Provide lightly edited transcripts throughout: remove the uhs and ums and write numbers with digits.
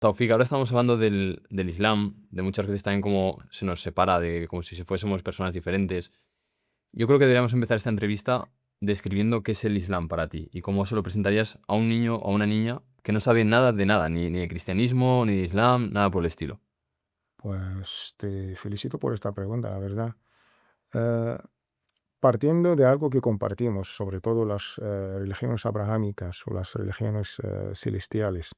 Taufik, ahora estamos hablando del Islam, de muchas veces también cómo se nos separa, de como si fuésemos personas diferentes. Yo creo que deberíamos empezar esta entrevista describiendo qué es el Islam para ti y cómo se lo presentarías a un niño o a una niña que no sabe nada de nada, ni de cristianismo, ni de Islam, nada por el estilo. Pues te felicito por esta pregunta, la verdad. Eh, Partiendo de algo que compartimos, sobre todo las religiones abrahámicas o las religiones celestiales,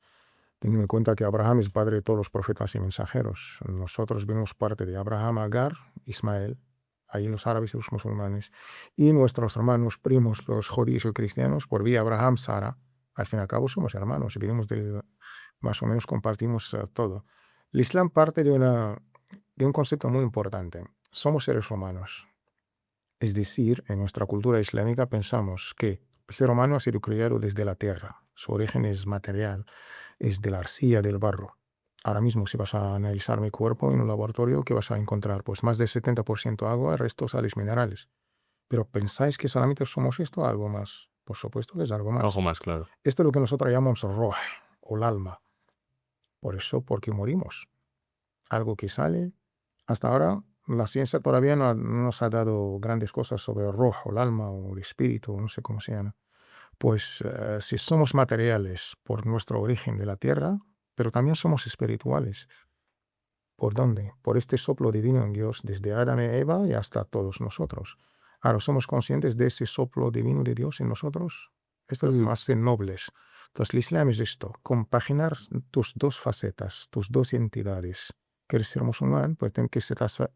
teniendo en cuenta que Abraham es padre de todos los profetas y mensajeros. Nosotros venimos parte de Abraham, Agar, Ismael, ahí los árabes y los musulmanes, y nuestros hermanos primos, los judíos y cristianos, por vía Abraham, Sara. Al fin y al cabo somos hermanos y venimos más o menos compartimos todo. El Islam parte de un concepto muy importante. Somos seres humanos. Es decir, en nuestra cultura islámica pensamos que el ser humano ha sido criado desde la tierra. Su origen es material, es de la arcilla, del barro. Ahora mismo, si vas a analizar mi cuerpo en un laboratorio, ¿qué vas a encontrar? Pues más del 70% agua, el resto sales minerales. Pero ¿pensáis que solamente somos esto o algo más? Por supuesto que es algo Algo más. más claro. Esto es lo que nosotros llamamos roh, o el alma. Por eso, porque morimos. Algo que sale. Hasta ahora, la ciencia todavía no nos ha dado grandes cosas sobre el rojo, el alma o el espíritu, no sé cómo se llama. Pues si somos materiales por nuestro origen de la tierra, pero también somos espirituales. ¿Por dónde? Por este soplo divino en Dios, desde Adán y Eva y hasta todos nosotros. Ahora, ¿somos conscientes de ese soplo divino de Dios en nosotros? Esto es lo que Mm. nos hace nobles. Entonces, el Islam es esto, compaginar tus dos facetas, tus dos identidades. ¿Quieres ser musulmán? Pues tienes que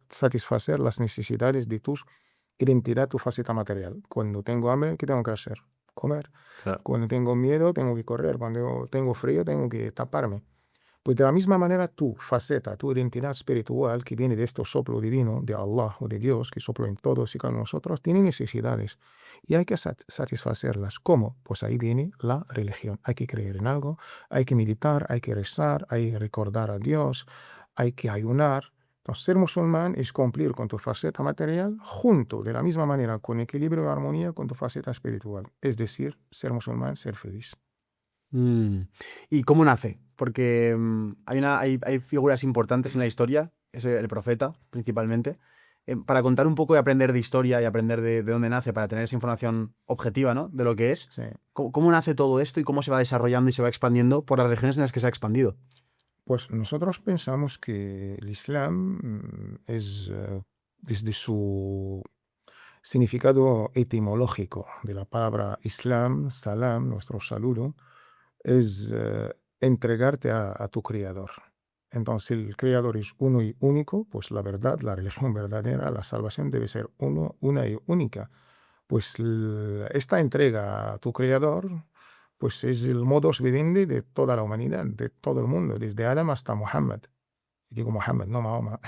satisfacer las necesidades de tu identidad, tu faceta material. Cuando tengo hambre, ¿qué tengo que hacer? Comer. Claro. Cuando tengo miedo, tengo que correr. Cuando tengo frío, tengo que taparme. Pues de la misma manera tu faceta, tu identidad espiritual que viene de este soplo divino, de Allah o de Dios, que sopla en todos y cada uno de nosotros, tiene necesidades y hay que satisfacerlas. ¿Cómo? Pues ahí viene la religión. Hay que creer en algo, hay que meditar, hay que rezar, hay que recordar a Dios, hay que ayunar. Entonces, ser musulmán es cumplir con tu faceta material junto, de la misma manera, con equilibrio y armonía con tu faceta espiritual. Es decir, ser musulmán, ser feliz. Mm. ¿Y cómo nace? Porque hay figuras importantes en la historia, es el profeta principalmente. Para contar un poco y aprender de historia y aprender de dónde nace, para tener esa información objetiva, ¿no? De lo que es, Sí. ¿cómo nace todo esto y cómo se va desarrollando y se va expandiendo por las regiones en las que se ha expandido? Pues nosotros pensamos que el Islam es, desde su significado etimológico de la palabra Islam, salam, nuestro saludo, es entregarte a tu Creador. Entonces, el Creador es uno y único, pues la verdad, la religión verdadera, la salvación debe ser uno, una y única. Pues esta entrega a tu Creador, pues es el modus vivendi de toda la humanidad, de todo el mundo, desde Adam hasta Muhammad. Y digo Mohammed, no Mahoma.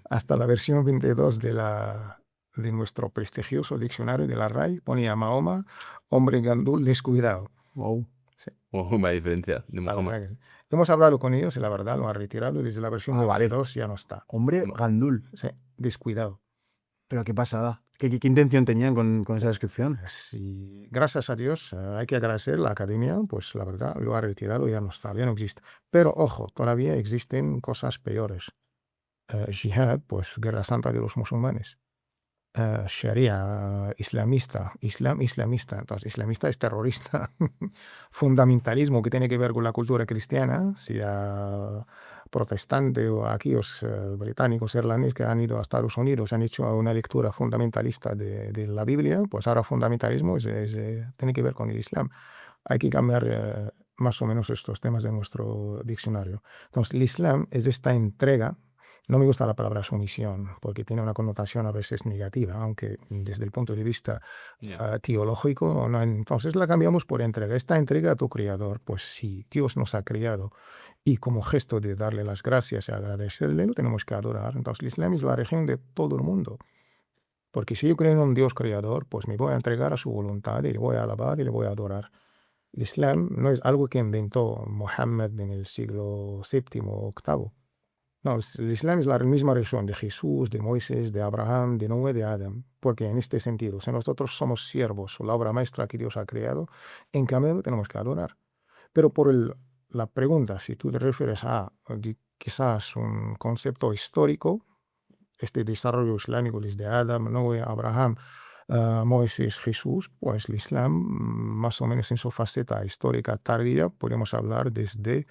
Hasta la versión 22 de nuestro prestigioso diccionario de la RAI ponía Mahoma, hombre gandul descuidado. Wow. Sí, Oh, vaya diferencia de la Muhammad. verdad que sí. Hemos hablado con ellos y la verdad lo han retirado desde la versión Ah, vale. 22 ya no está. Hombre, Ma- Gandul. Sí, descuidado. Pero qué pasada. ¿Qué intención tenían con esa descripción? Sí, gracias a Dios, hay que agradecer la academia, pues la verdad lo ha retirado, ya no está, ya no existe. Pero ojo, todavía existen cosas peores. Jihad, pues guerra santa de los musulmanes. Sharia islamista, Islam islamista. Entonces, islamista es terrorista. Fundamentalismo que tiene que ver con la cultura cristiana, sea protestante o aquellos británicos, irlandeses que han ido a Estados Unidos, han hecho una lectura fundamentalista de la Biblia, pues ahora fundamentalismo tiene que ver con el Islam. Hay que cambiar más o menos estos temas de nuestro diccionario. Entonces, el Islam es esta entrega. No me gusta la palabra sumisión porque tiene una connotación a veces negativa, aunque desde el punto de vista Ya. teológico, no, entonces la cambiamos por entrega. Esta entrega a tu Creador, pues si Dios nos ha creado y como gesto de darle las gracias y agradecerle, lo tenemos que adorar. Entonces el Islam es la religión de todo el mundo. Porque si yo creo en un Dios creador, pues me voy a entregar a su voluntad y le voy a alabar y le voy a adorar. El Islam no es algo que inventó Mohammed en el siglo séptimo o octavo. No, el Islam es la misma religión de Jesús, de Moisés, de Abraham, de Noé, de Adán. Porque en este sentido, si nosotros somos siervos o la obra maestra que Dios ha creado, en cambio lo tenemos que adorar. Pero por la pregunta, si tú te refieres a quizás un concepto histórico, este desarrollo islámico desde Adam, Noé, Abraham, Moisés, Jesús, pues el Islam, más o menos en su faceta histórica tardía, podemos hablar desde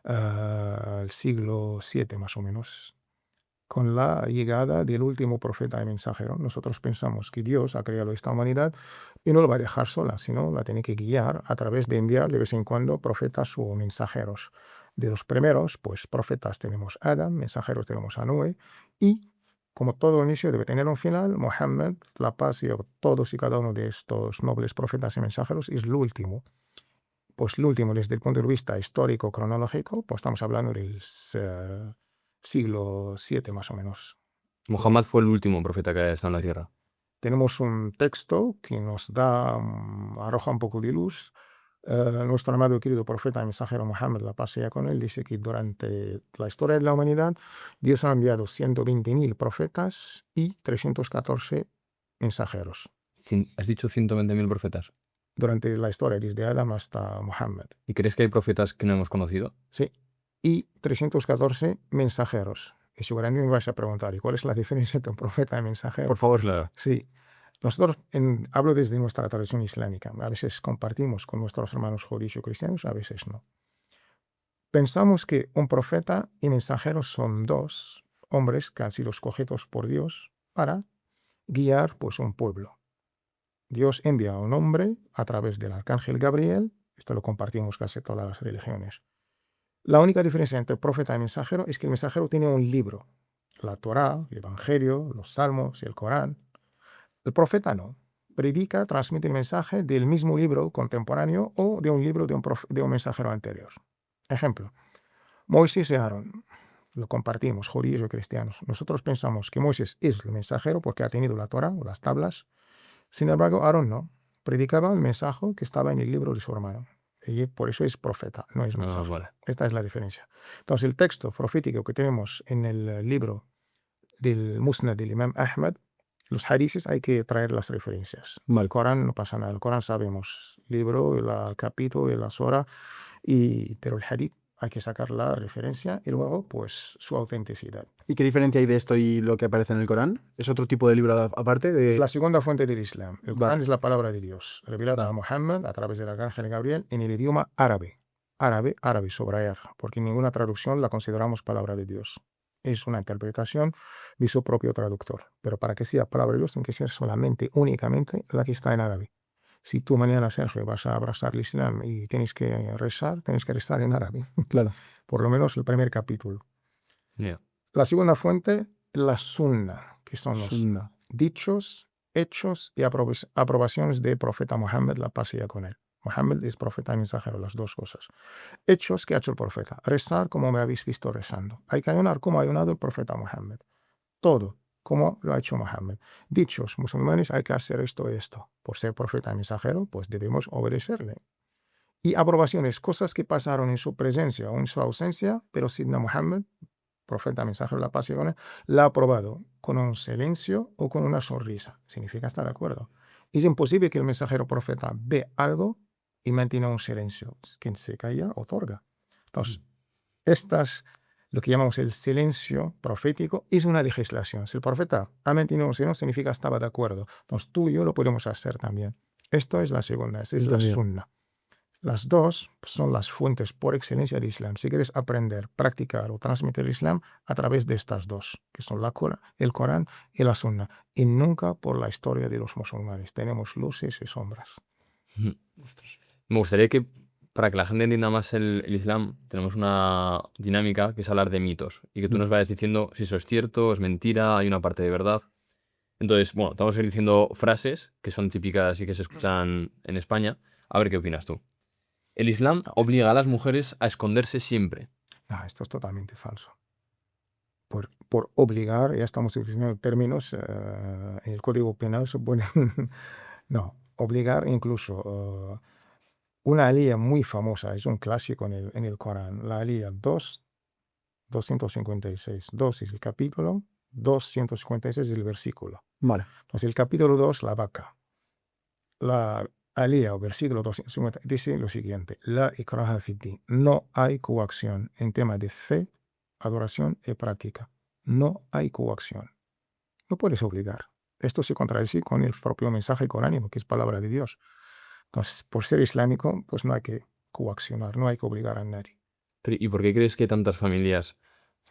el siglo VII, más o menos, con la llegada del último profeta y mensajero. Nosotros pensamos que Dios ha creado esta humanidad y no la va a dejar sola, sino la tiene que guiar a través de enviar de vez en cuando profetas o mensajeros. De los primeros, pues profetas tenemos a Adam, mensajeros tenemos a Noé, y como todo inicio debe tener un final, Mohammed, la paz y todos y cada uno de estos nobles profetas y mensajeros es el último. Pues el último desde el punto de vista histórico cronológico, pues estamos hablando del siglo VII más o menos. Muhammad fue el último profeta que ha estado en la tierra. Tenemos un texto que nos da, arroja un poco de luz. Nuestro amado y querido profeta y mensajero Muhammad, la paz sea con él, dice que durante la historia de la humanidad Dios ha enviado 120.000 profetas y 314 mensajeros. ¿Has dicho 120.000 profetas? Durante la historia, desde Adam hasta Muhammad. ¿Y crees que hay profetas que no hemos conocido? Sí. Y 314 mensajeros. Y seguramente me vais a preguntar, ¿y cuál es la diferencia entre un profeta y mensajero? Por favor. Claro. Sí. Nosotros, hablo desde nuestra tradición islámica, a veces compartimos con nuestros hermanos judíos o cristianos, a veces no. Pensamos que un profeta y mensajero son dos hombres que han sido escogidos por Dios para guiar pues, un pueblo. Dios envía a un hombre a través del arcángel Gabriel, esto lo compartimos casi todas las religiones. La única diferencia entre profeta y mensajero es que el mensajero tiene un libro, la Torá, el Evangelio, los Salmos y el Corán. El profeta no. Predica, transmite el mensaje del mismo libro contemporáneo o de un libro de un mensajero anterior. Ejemplo, Moisés y Aarón. Lo compartimos, judíos y cristianos. Nosotros pensamos que Moisés es el mensajero porque ha tenido la Torá o las tablas. Sin embargo, Aarón no. Predicaba el mensaje que estaba en el libro de su hermano. Y por eso es profeta, no es mensajero. Vale. Esta es la diferencia. Entonces, el texto profético que tenemos en el libro del Musnad del Imam Ahmad, los hadices hay que traer las referencias. Vale. El Corán no pasa nada. El Corán sabemos, libro, el capítulo, la sura, pero el hadith hay que sacar la referencia y luego, pues, su autenticidad. ¿Y qué diferencia hay de esto y lo que aparece en el Corán? ¿Es otro tipo de libro aparte? Es la segunda fuente del Islam. El Corán Vale. es la palabra de Dios, revelada a Muhammad a través del arcángel Gabriel en el idioma árabe. Árabe, subrayar, porque ninguna traducción la consideramos palabra de Dios. Es una interpretación de su propio traductor. Pero para que sea palabra de Dios, tiene que ser solamente, únicamente, la que está en árabe. Si tú mañana, Sergio, vas a abrazar el Islam y tienes que rezar en árabe. Claro. Por lo menos el primer capítulo. Yeah. La segunda fuente, la Sunna, que son los Sunna. dichos, hechos y aprobaciones del profeta Muhammad, la paz sea con él. Muhammad es profeta y mensajero, las dos cosas. Hechos que ha hecho el profeta. Rezar como me habéis visto rezando. Hay que ayunar como ha ayunado el profeta Muhammad. Todo como lo ha hecho Muhammad. Dichos, musulmanes, hay que hacer esto y esto. Por ser profeta y mensajero, pues debemos obedecerle. Y aprobaciones, cosas que pasaron en su presencia o en su ausencia, pero Sidna Muhammad, profeta, mensajero, la paz y con él, la ha aprobado con un silencio o con una sonrisa. Significa estar de acuerdo. Es imposible que el mensajero profeta ve algo y mantiene un silencio. Quien se calla, otorga. Entonces, lo que llamamos el silencio profético es una legislación. Si el profeta ha mantenido un silencio, significa estaba de acuerdo. Entonces, tú y yo lo podemos hacer también. Esto es la segunda, esta es la sunna. Las dos son las fuentes por excelencia del Islam. Si quieres aprender, practicar o transmitir el Islam a través de estas dos, que son el Corán y la Sunna, y nunca por la historia de los musulmanes. Tenemos luces y sombras. Me gustaría que, para que la gente entienda más el Islam, tenemos una dinámica que es hablar de mitos y que tú nos vayas diciendo si eso es cierto, es mentira, hay una parte de verdad. Entonces, bueno, te vamos a ir diciendo frases que son típicas y que se escuchan en España. A ver qué opinas tú. El Islam obliga a las mujeres a esconderse siempre. No, esto es totalmente falso. Por obligar, ya estamos utilizando términos, en el Código Penal se ponen... No, obligar incluso... una alía muy famosa, es un clásico en el Corán, la alía 256. 2 es el capítulo, 256 es el versículo. Vale. Entonces el capítulo 2, la vaca. Alía o versículo 250 dice lo siguiente: La ikraha fid-din. No hay coacción en tema de fe, adoración y práctica. No hay coacción. No puedes obligar. Esto se contradice con el propio mensaje coránico, que es palabra de Dios. Entonces, por ser islámico, pues no hay que coaccionar, no hay que obligar a nadie. ¿Y por qué crees que hay tantas familias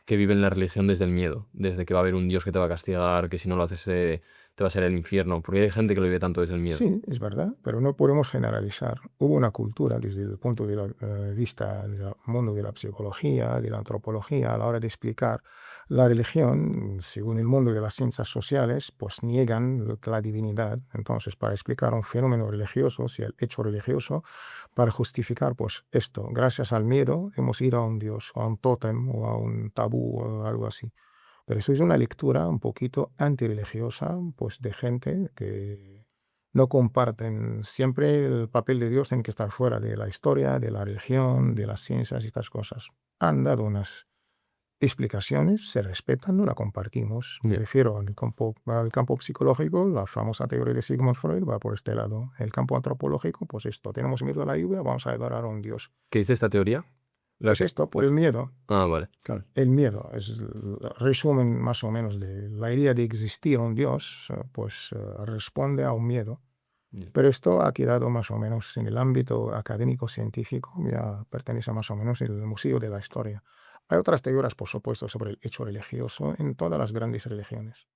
que viven la religión desde el miedo? Desde que va a haber un Dios que te va a castigar, que si no lo haces te va a ser el infierno. ¿Por qué hay gente que lo vive tanto desde el miedo? Sí, es verdad, pero no podemos generalizar. Hubo una cultura desde el punto de vista del mundo de la psicología, de la antropología, a la hora de explicar la religión, según el mundo de las ciencias sociales, pues niegan la divinidad. Entonces, para explicar un fenómeno religioso, si el hecho religioso, para justificar pues esto, gracias al miedo hemos ido a un dios, o a un tótem, o a un tabú, o algo así. Pero eso es una lectura un poquito antirreligiosa, pues de gente que no comparten. Siempre el papel de Dios tiene que estar fuera de la historia, de la religión, de las ciencias y estas cosas. Han dado unas explicaciones, se respetan, no la compartimos. Me Ya. refiero al campo psicológico, la famosa teoría de Sigmund Freud va por este lado. El campo antropológico, pues esto, tenemos miedo a la lluvia, vamos a adorar a un Dios. ¿Qué dice esta teoría? Pues esto, por el miedo. Ah, vale. Claro. El miedo es el resumen más o menos de la idea de existir un Dios, pues responde a un miedo. Ya. Pero esto ha quedado más o menos en el ámbito académico científico, ya pertenece más o menos al museo de la historia. Hay otras teorías, por supuesto, sobre el hecho religioso en todas las grandes religiones.